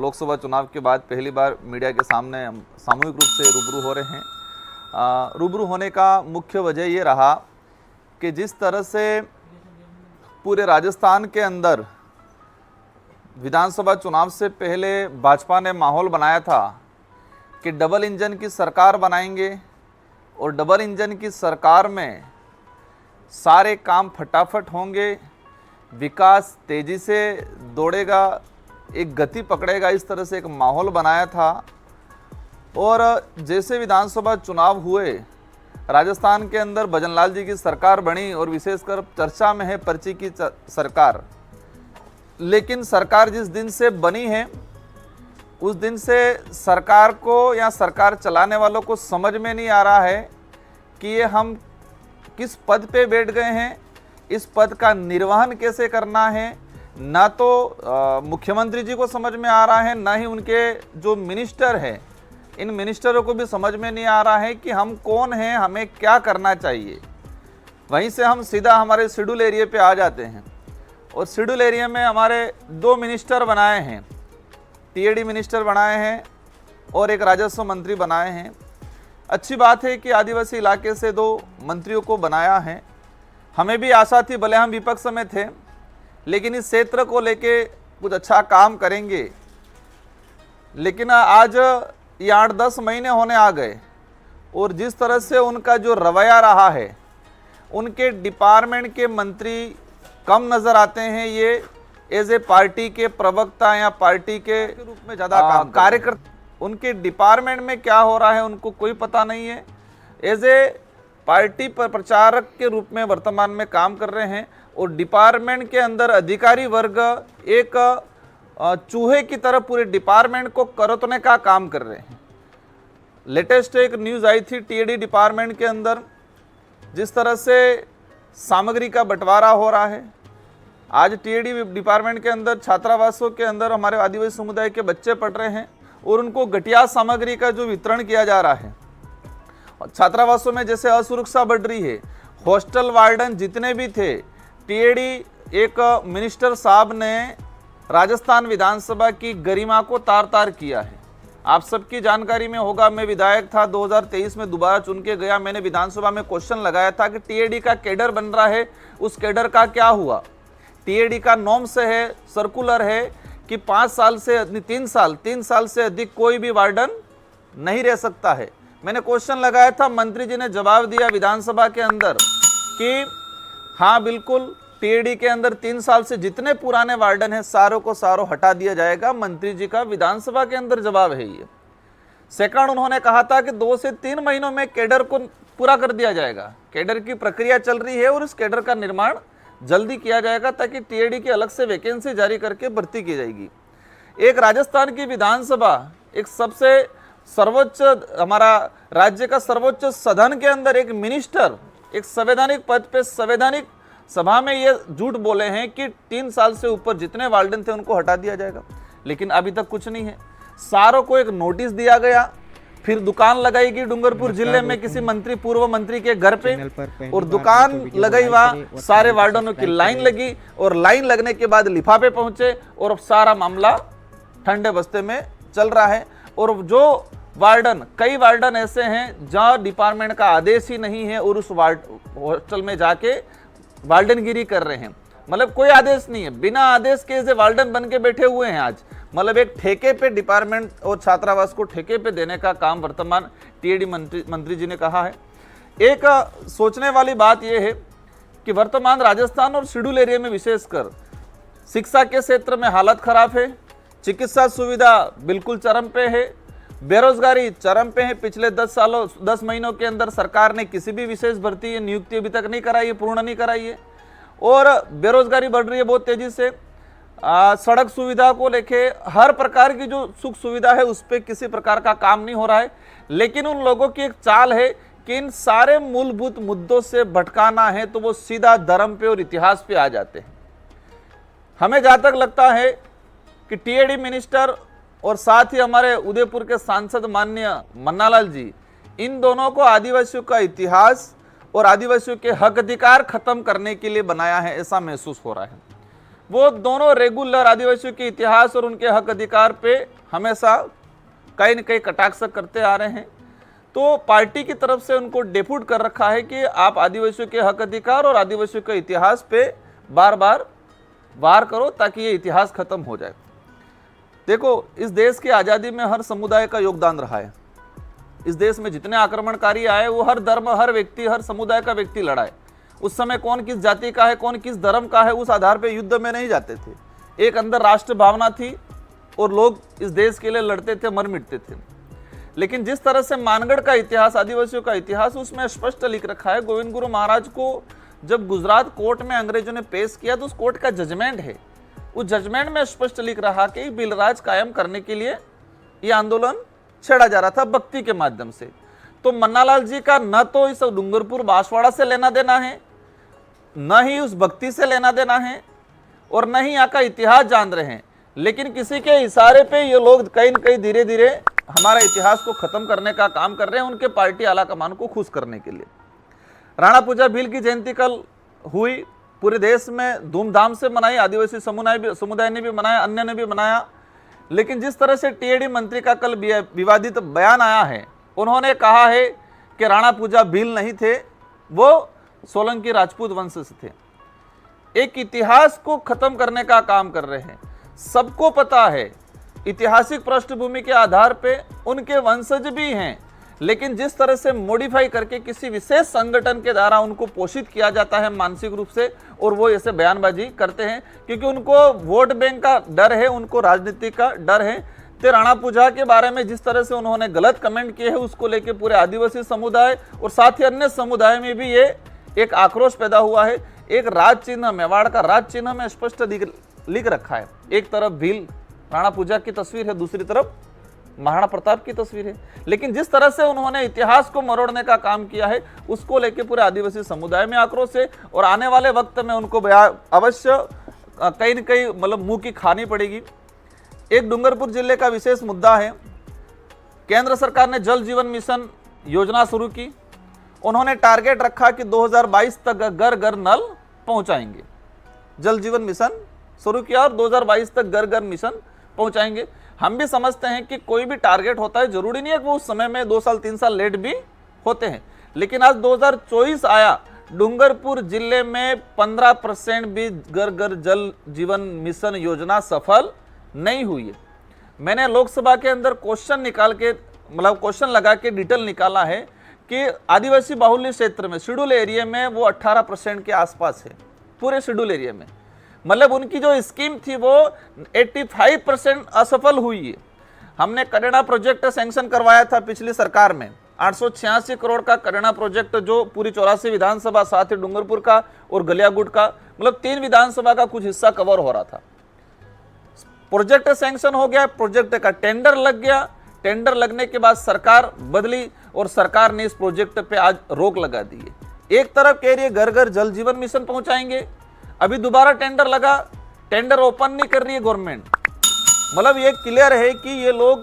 लोकसभा चुनाव के बाद पहली बार मीडिया के सामने हम सामूहिक रूप से रूबरू हो रहे हैं। रूबरू होने का मुख्य वजह ये रहा कि जिस तरह से पूरे राजस्थान के अंदर विधानसभा चुनाव से पहले भाजपा ने माहौल बनाया था कि डबल इंजन की सरकार बनाएंगे और डबल इंजन की सरकार में सारे काम फटाफट होंगे, विकास तेज़ी से दौड़ेगा, एक गति पकड़ेगा, इस तरह से एक माहौल बनाया था। और जैसे विधानसभा चुनाव हुए, राजस्थान के अंदर भजनलाल जी की सरकार बनी और विशेषकर चर्चा में है पर्ची की सरकार। लेकिन सरकार जिस दिन से बनी है उस दिन से सरकार को या सरकार चलाने वालों को समझ में नहीं आ रहा है कि ये हम किस पद पे बैठ गए हैं, इस पद का निर्वहन कैसे करना है। ना तो मुख्यमंत्री जी को समझ में आ रहा है, ना ही उनके जो मिनिस्टर हैं, इन मिनिस्टरों को भी समझ में नहीं आ रहा है कि हम कौन हैं, हमें क्या करना चाहिए। वहीं से हम सीधा हमारे शेड्यूल एरिया पे आ जाते हैं और शेड्यूल एरिया में हमारे 2 मिनिस्टर बनाए हैं, टीएडी मिनिस्टर बनाए हैं और एक राजस्व मंत्री बनाए हैं। अच्छी बात है कि आदिवासी इलाके से 2 मंत्रियों को बनाया है। हमें भी आशा थी, भले हम विपक्ष में थे, लेकिन इस क्षेत्र को लेके कुछ अच्छा काम करेंगे। लेकिन आज ये 8-10 महीने होने आ गए और जिस तरह से उनका जो रवैया रहा है, उनके डिपार्टमेंट के मंत्री कम नज़र आते हैं। ये एज ए पार्टी के प्रवक्ता या पार्टी के रूप में ज़्यादा काम कार्यकर्ता, उनके डिपार्टमेंट में क्या हो रहा है उनको कोई पता नहीं है। एज ए पार्टी पर प्रचारक के रूप में वर्तमान में काम कर रहे हैं और डिपार्टमेंट के अंदर अधिकारी वर्ग एक चूहे की तरह पूरे डिपार्टमेंट को करतने का काम कर रहे हैं। लेटेस्ट एक न्यूज़ आई थी टीएडी डिपार्टमेंट के अंदर, जिस तरह से सामग्री का बंटवारा हो रहा है। आज टीएडी डिपार्टमेंट के अंदर छात्रावासों के अंदर हमारे आदिवासी समुदाय के बच्चे पढ़ रहे हैं और उनको घटिया सामग्री का जो वितरण किया जा रहा है। छात्रावासों में जैसे असुरक्षा बढ़ रही है, हॉस्टल वार्डन जितने भी थे, टीएडी एक मिनिस्टर साहब ने राजस्थान विधानसभा की गरिमा को तार तार किया है। आप सबकी जानकारी में होगा, मैं विधायक था, 2023 में दोबारा चुन के गया। मैंने विधानसभा में क्वेश्चन लगाया था कि टीएडी का कैडर बन रहा है, उस कैडर का क्या हुआ। टीएडी का नॉर्म्स है, सर्कुलर है कि 5 साल से 3 साल से अधिक कोई भी वार्डन नहीं रह सकता है। मैंने क्वेश्चन लगाया था, मंत्री जी ने जवाब दिया विधानसभा के अंदर कि हाँ बिल्कुल, टीएडी के अंदर 3 साल से जितने पुराने वार्डन हैं सारों को सारों हटा दिया जाएगा। मंत्री जी का विधानसभा के अंदर जवाब है ये। सेकंड, उन्होंने कहा था कि 2 से 3 महीनों में कैडर को पूरा कर दिया जाएगा। कैडर की प्रक्रिया चल रही है और उस कैडर का निर्माण जल्दी किया जाएगा ताकि टीएडी की अलग से वैकेंसी जारी करके भर्ती की जाएगी। एक राजस्थान की विधानसभा, एक सबसे सर्वोच्च, हमारा राज्य का सर्वोच्च सदन के अंदर एक मिनिस्टर एक संवैधानिक पद पे संवैधानिक सभा में ये झूठ बोले हैं कि 3 साल से ऊपर जितने वार्डन थे उनको हटा दिया जाएगा। लेकिन अभी तक कुछ नहीं है। सारों को एक नोटिस दिया गया, फिर दुकान लगाई गई डूंगरपुर जिले में किसी मंत्री, पूर्व मंत्री के घर पे, और दुकान लगाई, वहां सारे वार्डनों की लाइन लगी और लाइन लगने के बाद लिफाफे पहुंचे और सारा मामला ठंडे बस्ते में चल रहा है। और जो वार्डन, कई वार्डन ऐसे हैं जहां डिपार्टमेंट का आदेश ही नहीं है और उस हॉस्टल में जाके वार्डनगिरी कर रहे हैं। मतलब कोई आदेश नहीं है, बिना आदेश के ऐसे वार्डन बन के बैठे हुए हैं आज। मतलब एक ठेके पे डिपार्टमेंट और छात्रावास को ठेके पे देने का काम वर्तमान टीएडी मंत्री जी ने कहा है। एक सोचने वाली बात यह है कि वर्तमान राजस्थान और शेड्यूल एरिया में विशेषकर शिक्षा के क्षेत्र में हालत खराब है, चिकित्सा सुविधा बिल्कुल चरम पे है, बेरोजगारी चरम पे है। पिछले 10 महीनों के अंदर सरकार ने किसी भी विशेष भर्ती या नियुक्ति अभी तक नहीं कराई है, पूर्ण नहीं कराई है और बेरोजगारी बढ़ रही है बहुत तेजी से। सड़क सुविधा को लेके हर प्रकार की जो सुख सुविधा है उस पर किसी प्रकार का काम नहीं हो रहा है। लेकिन उन लोगों की एक चाल है कि इन सारे मूलभूत मुद्दों से भटकाना है तो वो सीधा धर्म पे और इतिहास पे आ जाते हैं। हमें जहाँ तक लगता है कि टीएडी मिनिस्टर और साथ ही हमारे उदयपुर के सांसद माननीय मन्नालाल जी, इन दोनों को आदिवासियों का इतिहास और आदिवासियों के हक अधिकार खत्म करने के लिए बनाया है, ऐसा महसूस हो रहा है। वो दोनों रेगुलर आदिवासियों के इतिहास और उनके हक अधिकार पे हमेशा कहीं न कहीं कटाक्ष करते आ रहे हैं। तो पार्टी की तरफ से उनको डेप्यूट कर रखा है कि आप आदिवासियों के हक अधिकार और आदिवासियों के इतिहास पे बार बार वार करो ताकि ये इतिहास खत्म हो जाए। देखो, इस देश की आज़ादी में हर समुदाय का योगदान रहा है। इस देश में जितने आक्रमणकारी आए वो हर धर्म, हर व्यक्ति, हर समुदाय का व्यक्ति लड़ा है। उस समय कौन किस जाति का है, कौन किस धर्म का है, उस आधार पे युद्ध में नहीं जाते थे। एक अंदर राष्ट्र भावना थी और लोग इस देश के लिए लड़ते थे, मर मिटते थे। लेकिन जिस तरह से मानगढ़ का इतिहास, आदिवासियों का इतिहास, उसमें स्पष्ट लिख रखा है। गोविंद गुरु महाराज को जब गुजरात कोर्ट में अंग्रेजों ने पेश किया तो उस कोर्ट का जजमेंट है, उस जजमेंट में स्पष्ट लिख रहा कि बिलराज कायम करने के लिए यह आंदोलन छेड़ा जा रहा था भक्ति के माध्यम से। तो मन्नालाल जी का न तो इस डूंगरपुर बांसवाड़ा से लेना देना है, न ही उस भक्ति से लेना देना है, और न ही यहाँ का इतिहास जान रहे हैं। लेकिन किसी के इशारे पे ये लोग कहीं न कहीं धीरे धीरे हमारा इतिहास को खत्म करने का काम कर रहे हैं, उनके पार्टी आलाकमान को खुश करने के लिए। राणा पूजा भील की जयंती कल हुई, पूरे देश में धूमधाम से मनाई, आदिवासी समुदाय ने भी मनाया, अन्य ने भी मनाया। लेकिन जिस तरह से टीएडी मंत्री का कल विवादित बयान आया है, उन्होंने कहा है कि राणा पूजा भील नहीं थे, वो सोलंकी राजपूत वंश से थे। एक इतिहास को खत्म करने का काम कर रहे हैं। सबको पता है ऐतिहासिक पृष्ठभूमि के आधार पे उनके वंशज भी हैं, लेकिन जिस तरह से मॉडिफाई करके किसी विशेष संगठन के द्वारा उनको पोषित किया जाता है मानसिक रूप से, और वो ऐसे बयानबाजी करते हैं क्योंकि उनको वोट बैंक का डर है, उनको राजनीति का डर है। तो राणा पूजा के बारे में जिस तरह से उन्होंने गलत कमेंट किए हैं, उसको लेके पूरे आदिवासी समुदाय और साथ ही अन्य समुदाय में भी ये एक आक्रोश पैदा हुआ है। एक राज चिन्ह, मेवाड़ का राज चिन्ह में स्पष्ट लिख रखा है। एक तरफ भील राणा पूजा की तस्वीर है, दूसरी तरफ महाराणा प्रताप की तस्वीर है। लेकिन जिस तरह से उन्होंने इतिहास को मरोड़ने का काम किया है, उसको लेके पूरे आदिवासी समुदाय में आक्रोश है, और आने वाले वक्त में उनको अवश्य कहीं न कहीं मतलब मुंह की खानी पड़ेगी। एक डूंगरपुर जिले का विशेष मुद्दा है, केंद्र सरकार ने जल जीवन मिशन योजना शुरू की। उन्होंने टारगेट रखा कि 2022 तक घर घर नल पहुंचाएंगे। जल जीवन मिशन शुरू किया और 2022 तक घर घर मिशन पहुंचाएंगे। हम भी समझते हैं कि कोई भी टारगेट होता है, जरूरी नहीं है कि वो उस समय में 2 साल 3 साल लेट भी होते हैं। लेकिन आज 2024 आया, डूंगरपुर जिले में 15% भी घर घर जल जीवन मिशन योजना सफल नहीं हुई है। मैंने लोकसभा के अंदर क्वेश्चन निकाल के मतलब क्वेश्चन लगा के डिटेल निकाला है कि आदिवासी बाहुल्य क्षेत्र में, शेड्यूल एरिया में वो 18% के आसपास है, पूरे शेड्यूल एरिया में। मतलब उनकी जो स्कीम थी वो 85% असफल हुई है। हमने करेणा प्रोजेक्ट सैंक्शन करवाया था पिछली सरकार में, 886 करोड़ का करेणा प्रोजेक्ट, जो पूरी 84 विधानसभा, साथ ही डूंगरपुर का और गलियागुट का, मतलब 3 विधानसभा का कुछ हिस्सा कवर हो रहा था। प्रोजेक्ट सैंक्शन हो गया, प्रोजेक्ट का टेंडर लग गया। टेंडर लगने के बाद सरकार बदली और सरकार ने इस प्रोजेक्ट पे आज रोक लगा दी है। एक तरफ कह रही है घर घर जल जीवन मिशन पहुंचाएंगे, अभी दोबारा टेंडर लगा, टेंडर ओपन नहीं कर रही है गवर्नमेंट। मतलब ये क्लियर है कि ये लोग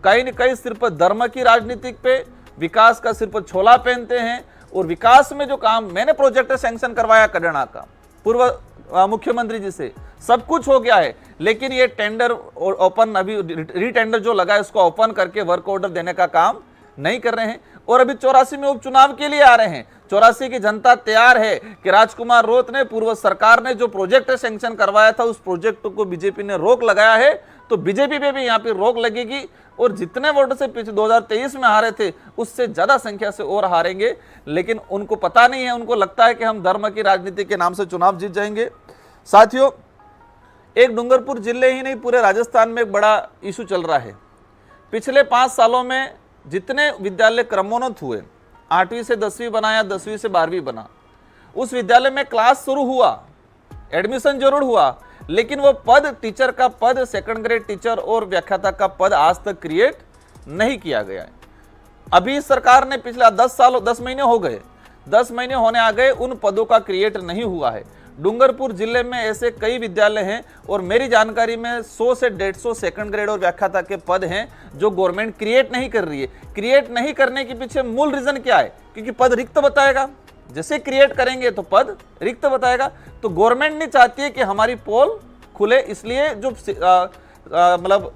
कहीं न कहीं सिर्फ धर्म की राजनीति पे, विकास का सिर्फ छोला पहनते हैं। और विकास में जो काम मैंने प्रोजेक्ट सैंक्शन करवाया करेणा का पूर्व मुख्यमंत्री जी से, सब कुछ हो गया है, लेकिन ये टेंडर ओपन, अभी रीटेंडर जो लगा है उसको ओपन करके वर्क ऑर्डर देने का काम नहीं कर रहे हैं। और अभी 84 में उपचुनाव के लिए आ रहे हैं। 84 की जनता तैयार है कि राजकुमार रोत ने, पूर्व सरकार ने जो प्रोजेक्ट सैंक्शन करवाया था, उस प्रोजेक्ट को बीजेपी ने रोक लगाया है, तो बीजेपी पे भी यहाँ पे रोक लगेगी। और जितने वोट से पीछे 2023 में हारे थे, उससे ज्यादा संख्या से और हारेंगे। लेकिन उनको पता नहीं है, उनको लगता है कि हम धर्म की राजनीति के नाम से चुनाव जीत जाएंगे। साथियों, एक डूंगरपुर जिले ही नहीं, पूरे राजस्थान में एक बड़ा इशू चल रहा है। पिछले 5 सालों में जितने विद्यालय क्रमोन्नत हुए, 8वीं से 10वीं बनाया, 10वीं से 12वीं बना, उस विद्यालय में क्लास शुरू हुआ, एडमिशन जरूर हुआ, लेकिन वो पद, टीचर का पद, सेकंड ग्रेड टीचर और व्याख्याता का पद आज तक क्रिएट नहीं किया गया है। अभी सरकार ने पिछला 10 महीने हो गए, 10 महीने होने आ गए, उन पदों का क्रिएट नहीं हुआ है। डूंगरपुर जिले में ऐसे कई विद्यालय हैं और मेरी जानकारी में 100 से 150 सेकंड ग्रेड और व्याख्याता के पद हैं जो गवर्नमेंट क्रिएट नहीं कर रही है। क्रिएट नहीं करने के पीछे मूल रीजन क्या है? क्योंकि पद रिक्त बताएगा, जैसे क्रिएट करेंगे तो पद रिक्त बताएगा। तो गवर्नमेंट नहीं चाहती है कि हमारी पोल खुले, इसलिए जो मतलब